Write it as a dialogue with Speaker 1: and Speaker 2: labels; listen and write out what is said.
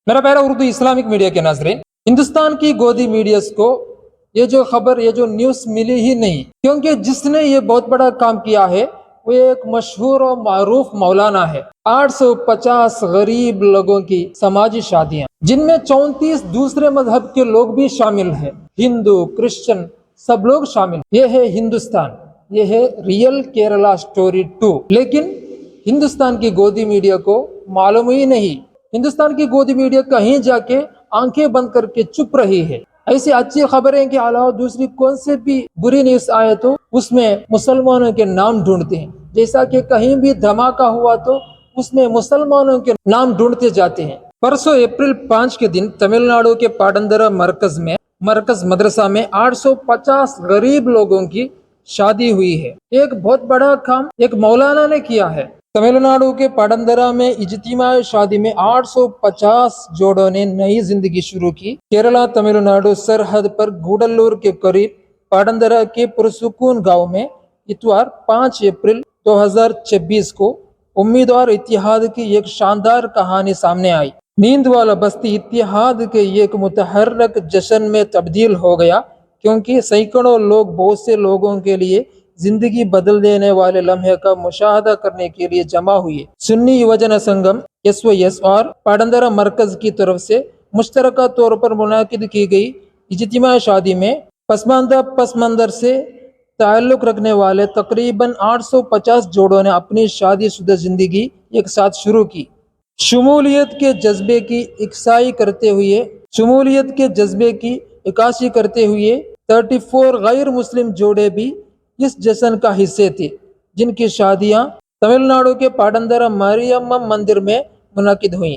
Speaker 1: میرا پیارا Urdu Islamic media کے ناظرین، ہندوستان کی گودی میڈیاز کو یہ جو خبر، یہ جو نیوز ملی ہی نہیں، کیونکہ جس نے یہ بہت بڑا کام کیا ہے وہ ایک مشہور اور معروف مولانا ہے۔ 850 غریب لوگوں کی سماجی شادیاں، جن میں 34 دوسرے مذہب کے لوگ بھی شامل ہیں، ہندو، کرسچن، سب لوگ شامل۔ یہ ہے ہندوستان، یہ ہے ریئل کیرلا سٹوری 2۔ لیکن ہندوستان کی گودی میڈیا کو معلوم ہی نہیں، ہندوستان کی گودی میڈیا کہیں جا کے آنکھیں بند کر کے چپ رہی ہے۔ ایسی اچھی خبریں کے علاوہ دوسری کون سے بھی بری نیوز آئے تو اس میں مسلمانوں کے نام ڈھونڈتے ہیں، جیسا کہ کہیں بھی دھماکہ ہوا تو اس میں مسلمانوں کے نام ڈھونڈتے جاتے ہیں۔ پرسوں اپریل 5 کے دن تمل ناڈو کے پاٹندرا مرکز مدرسہ میں 850 غریب لوگوں کی شادی ہوئی ہے۔ ایک بہت بڑا کام ایک مولانا نے کیا ہے۔ تمل ناڈو کے پاٹندرا میں اجتماعی شادی میں 850 جوڑوں نے نئی زندگی شروع کی۔ کیرلا تمل ناڈو سرحد پر گوڈلور کے قریب پاٹندرا کے پرسکون گاؤں میں اتوار 5 اپریل 2026 کو امیدوار اتحاد کی ایک شاندار کہانی سامنے آئی۔ نیند والا بستی اتحاد کے ایک متحرک جشن میں تبدیل ہو گیا، کیونکہ سینکڑوں لوگ بہت سے لوگوں کے لیے زندگی بدل دینے والے لمحے کا مشاہدہ کرنے کے لیے جمع ہوئے۔ سنی یوجنا سنگم SYS اور پاٹندرا مرکز کی طرف سے مشترکہ طور پر منعقد کی گئی اجتماعی شادی میں پسماندہ پس منظر سے تعلق رکھنے والے تقریباً 850 جوڑوں نے اپنی شادی شدہ زندگی ایک ساتھ شروع کی۔ شمولیت کے جذبے کی عکاسی کرتے ہوئے 34 غیر مسلم جوڑے بھی اس جشن کا حصے تھے، جن کی شادیاں تمل ناڈو کے پاٹندرا ماریمم مندر میں منعقد ہوئیں۔